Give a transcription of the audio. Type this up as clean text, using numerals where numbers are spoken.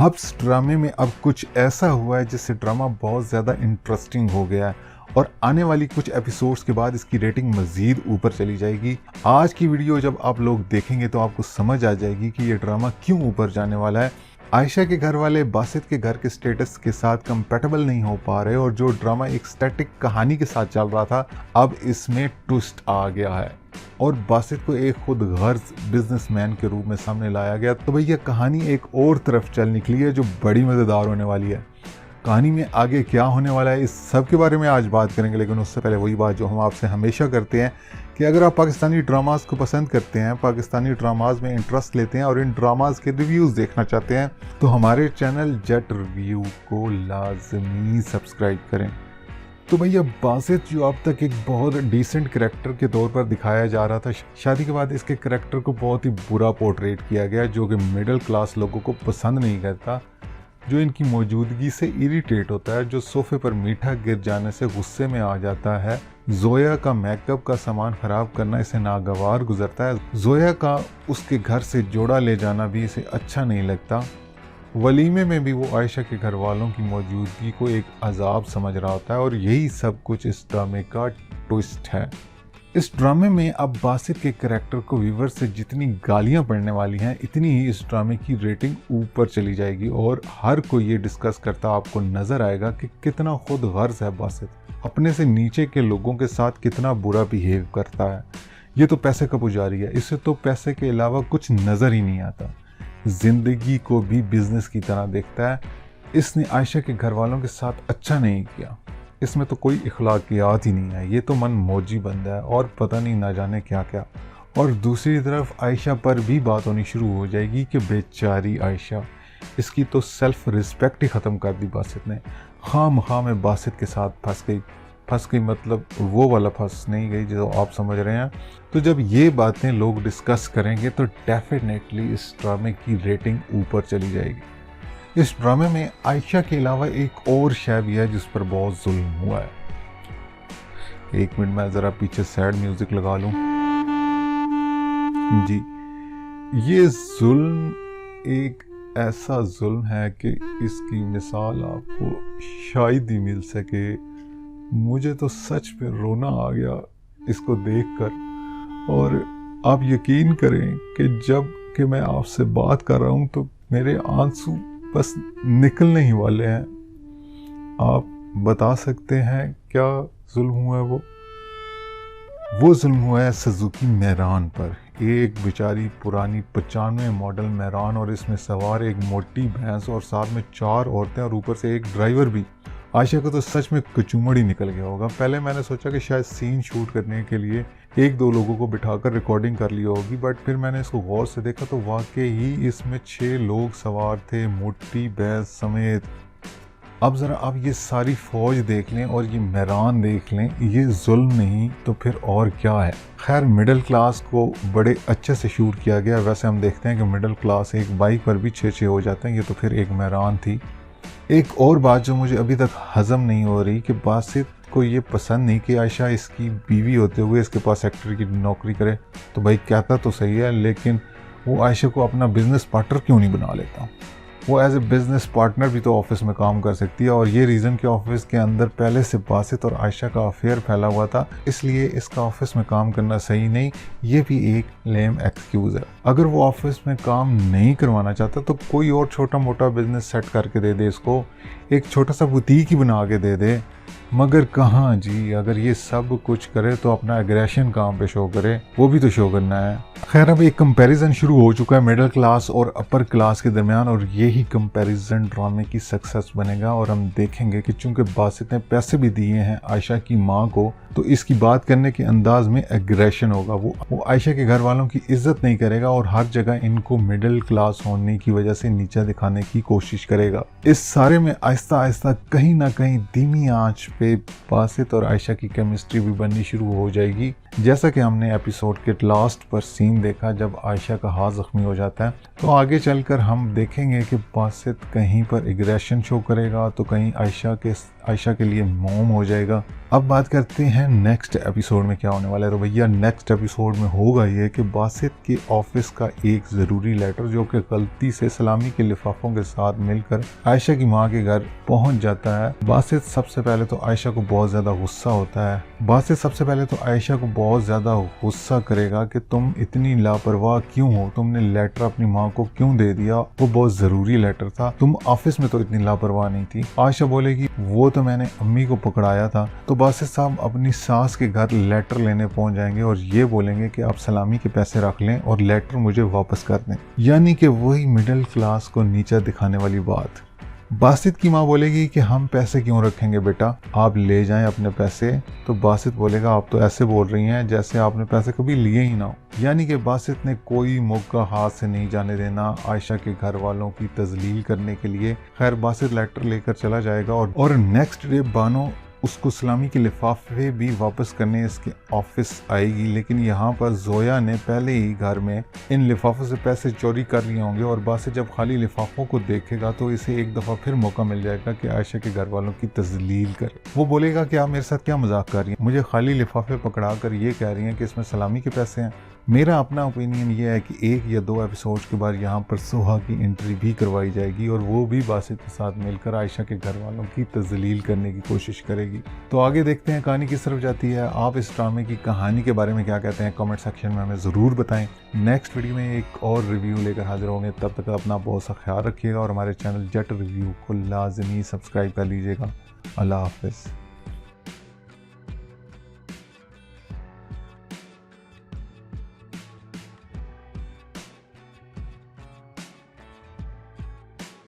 Hubs ड्रामे में अब कुछ ऐसा हुआ है जिससे ड्रामा बहुत ज़्यादा इंटरेस्टिंग हो गया है और आने वाली कुछ एपिसोड्स के बाद इसकी रेटिंग मज़ीद ऊपर चली जाएगी। आज की वीडियो जब आप लोग देखेंगे तो आपको समझ आ जाएगी कि ये ड्रामा क्यों ऊपर जाने वाला है। आयशा के घर वाले बासित के घर के स्टेटस के साथ कंपैटिबल नहीं हो पा रहे और जो ड्रामा एक स्टैटिक कहानी के साथ चल रहा था अब इसमें ट्विस्ट आ गया है और बासित को एक खुद गर्ज बिजनेसमैन के रूप में सामने लाया गया। तो भैया कहानी एक और तरफ चल निकली है जो बड़ी मज़ेदार होने वाली है। कहानी में आगे क्या होने वाला है इस सब के बारे में आज बात करेंगे, लेकिन उससे पहले वही बात जो हम आपसे हमेशा करते हैं कि अगर आप पाकिस्तानी ड्रामाज को पसंद करते हैं, पाकिस्तानी ड्रामाज में इंटरेस्ट लेते हैं और इन ड्रामाज के रिव्यूज़ देखना चाहते हैं तो हमारे चैनल जेट रिव्यू को लाजमी सब्सक्राइब करें। तो भैया बासित जो अब तक एक बहुत डिसेंट करैक्टर के तौर पर दिखाया जा रहा था, शादी के बाद इसके करैक्टर को बहुत ही बुरा पोर्ट्रेट किया गया जो कि मिडिल क्लास लोगों को पसंद नहीं करता, जो इनकी मौजूदगी से इरिटेट होता है, जो सोफे पर मीठा गिर जाने से गुस्से में आ जाता है। जोया का मेकअप का सामान खराब करना इसे नागवार गुजरता है। जोया का उसके घर से जोड़ा ले जाना भी इसे अच्छा नहीं लगता। वलीमे में भी वो आयशा के घर वालों की मौजूदगी को एक अजाब समझ रहा होता है और यही सब कुछ इस ड्रामे का ट्विस्ट है। इस ड्रामे में अब बासित के करैक्टर को व्यूवर से जितनी गालियां पड़ने वाली हैं इतनी ही इस ड्रामे की रेटिंग ऊपर चली जाएगी और हर कोई ये डिस्कस करता आपको नजर आएगा कि कितना खुद गर्ज है बासित, अपने से नीचे के लोगों के साथ कितना बुरा बिहेव करता है। ये तो पैसे का पुजारी है, इससे तो पैसे के अलावा कुछ नज़र ही नहीं आता, जिंदगी को भी बिजनेस की तरह देखता है। इसने आयशा के घर वालों के साथ अच्छा नहीं किया, इसमें तो कोई इखलाकियात ही नहीं है, ये तो मन मौजी बंदा है और पता नहीं ना जाने क्या क्या। और दूसरी तरफ आयशा पर भी बात होनी शुरू हो जाएगी कि बेचारी आयशा, इसकी तो सेल्फ रिस्पेक्ट ही ख़त्म कर दी बासित ने। खामखा में बासित के साथ फंस गई मतलब वो वाला फंस नहीं गई जो आप समझ रहे हैं। तो जब ये बातें लोग डिस्कस करेंगे तो डेफिनेटली इस ड्रामे की रेटिंग ऊपर चली जाएगी। इस ड्रामे में आयशा के अलावा एक और शय भी है जिस पर बहुत जुल्म हुआ है। एक मिनट में ज़रा पीछे सैड म्यूजिक लगा लूं। जी, ये जुल्म एक ऐसा जुल्म है कि इसकी मिसाल आपको शायद ही मिल सके। मुझे तो सच में रोना आ गया इसको देखकर और आप यकीन करें कि जब कि मैं आपसे बात कर रहा हूँ तो मेरे आंसू बस निकलने ही वाले हैं। आप बता सकते हैं क्या जुल्म हुआ है? वो जुल्म हुआ है सुजुकी मैरान पर। एक बेचारी पुरानी 95 मॉडल मैरान और इसमें सवार एक मोटी भैंस और साथ में 4 औरतें और ऊपर से एक ड्राइवर भी। आयशा को तो सच में कचूमड़ ही निकल गया होगा। पहले मैंने सोचा कि शायद सीन शूट करने के लिए 1-2 लोगों को बिठाकर रिकॉर्डिंग कर ली होगी, बट फिर मैंने इसको गौर से देखा तो वाकई ही इसमें 6 लोग सवार थे, मोटी भैंस समेत। अब ज़रा आप ये सारी फौज देख लें और ये मैरान देख लें, ये जुल्म नहीं तो फिर और क्या है। खैर मिडिल क्लास को बड़े अच्छे से शूट किया गया। वैसे हम देखते हैं कि मिडिल क्लास एक बाइक पर भी 6-6 हो जाते हैं, ये तो फिर एक मैरान थी। एक और बात जो मुझे अभी तक हजम नहीं हो रही कि बासित को ये पसंद नहीं कि आयशा इसकी बीवी होते हुए इसके पास एक्टर की नौकरी करे। तो भाई कहता तो सही है, लेकिन वो आयशा को अपना बिजनेस पार्टनर क्यों नहीं बना लेता? वो एज ए बिजनेस पार्टनर भी तो ऑफिस में काम कर सकती है और ये रीज़न कि ऑफिस के अंदर पहले से बासित और आयशा का अफेयर फैला हुआ था, इसलिए इसका ऑफिस में काम करना सही नहीं, ये भी एक लेम एक्सक्यूज़ है। अगर वो ऑफिस में काम नहीं करवाना चाहता तो कोई और छोटा मोटा बिजनेस सेट करके दे दे, इसको एक छोटा सा बुटीक ही बना के दे दे। मगर कहाँ जी, अगर ये सब कुछ करे तो अपना एग्रेशन काम पे शो करे, वो भी तो शो करना है। खैर अब एक कंपैरिजन शुरू हो चुका है मिडिल क्लास और अपर क्लास के दरमियान और यही कंपैरिजन ड्रामे की सक्सेस बनेगा। और हम देखेंगे कि चूंकि बासित ने पैसे भी दिए हैं आयशा की माँ को, तो इसकी बात करने के अंदाज में एग्रेशन होगा। वो आयशा के घर वालों की इज्जत नहीं करेगा और हर जगह इनको मिडिल क्लास होने की वजह से नीचा दिखाने की कोशिश करेगा। इस सारे में आहिस्ता आहिस्ता कहीं ना कहीं धीमी आंच पे बासित और आयशा की केमिस्ट्री भी बननी शुरू हो जाएगी। जैसा कि हमने एपिसोड के लास्ट पर सीन देखा जब आयशा का हाथ जख्मी हो जाता है, तो आगे चलकर हम देखेंगे कि बासित कहीं पर एग्रेशन शो करेगा तो कहीं आयशा के लिए मौम हो जाएगा। अब बात करते हैं नेक्स्ट एपिसोड में क्या होने वाला है। तो भैया नेक्स्ट एपिसोड में होगा ये कि बासित के ऑफिस का एक ज़रूरी लेटर जो कि गलती से सलामी के लिफाफों के साथ मिलकर आयशा की माँ के घर पहुंच जाता है। बासित सबसे पहले तो आयशा को बहुत ज़्यादा गुस्सा होता है। बासित सबसे पहले तो आयशा को बहुत ज़्यादा गुस्सा करेगा कि तुम इतनी लापरवाह क्यों हो, तुमने लेटर अपनी माँ को क्यों दे दिया, वो बहुत ज़रूरी लेटर था, तुम ऑफिस में तो इतनी लापरवाह नहीं थी। आयशा बोलेगी वो तो मैंने अम्मी को पकड़ाया था। तो बासित साहब अपनी सास के घर लेटर लेने पहुंच जाएंगे और ये बोलेंगे कि आप सलामी के पैसे रख लें और लेटर मुझे वापस कर दें, यानी कि वही मिडिल क्लास को नीचा दिखाने वाली बात। बासित की माँ बोलेगी कि हम पैसे क्यों रखेंगे बेटा, आप ले जाएं अपने पैसे। तो बासित बोलेगा आप तो ऐसे बोल रही हैं जैसे आपने पैसे कभी लिए ही ना हो, यानी कि बासित ने कोई मौका हाथ से नहीं जाने देना आयशा के घर वालों की तजलील करने के लिए। खैर बासित लेटर लेकर चला जाएगा और नेक्स्ट डे बानो उसको सलामी के लिफाफे भी वापस करने इसके ऑफिस आएगी। लेकिन यहाँ पर जोया ने पहले ही घर में इन लिफाफों से पैसे चोरी कर लिए होंगे और बासित जब खाली लिफाफों को देखेगा तो इसे एक दफ़ा फिर मौका मिल जाएगा कि आयशा के घर वालों की तजलील करे। वो बोलेगा कि आप मेरे साथ क्या मजाक कर रही हैं, मुझे खाली लिफाफे पकड़ा कर ये कह रही हैं कि इसमें सलामी के पैसे हैं। मेरा अपना ओपिनियन ये है कि 1 या 2 एपिसोड के बाद यहाँ पर सोहा की एंट्री भी करवाई जाएगी और वो भी बासित के साथ मिलकर आयशा के घर वालों की तजलील करने की कोशिश करेगी। तो आगे देखते हैं कहानी किस तरफ जाती है। आप इस ड्रामे की कहानी के बारे में क्या कहते हैं कमेंट सेक्शन में हमें ज़रूर बताएं। नेक्स्ट वीडियो में एक और रिव्यू लेकर हाजिर होंगे, तब तक अपना बहुत सा ख्याल रखिएगा और हमारे चैनल जेट रिव्यू को लाजमी सब्सक्राइब कर लीजिएगा। अल्लाह हाफिज़।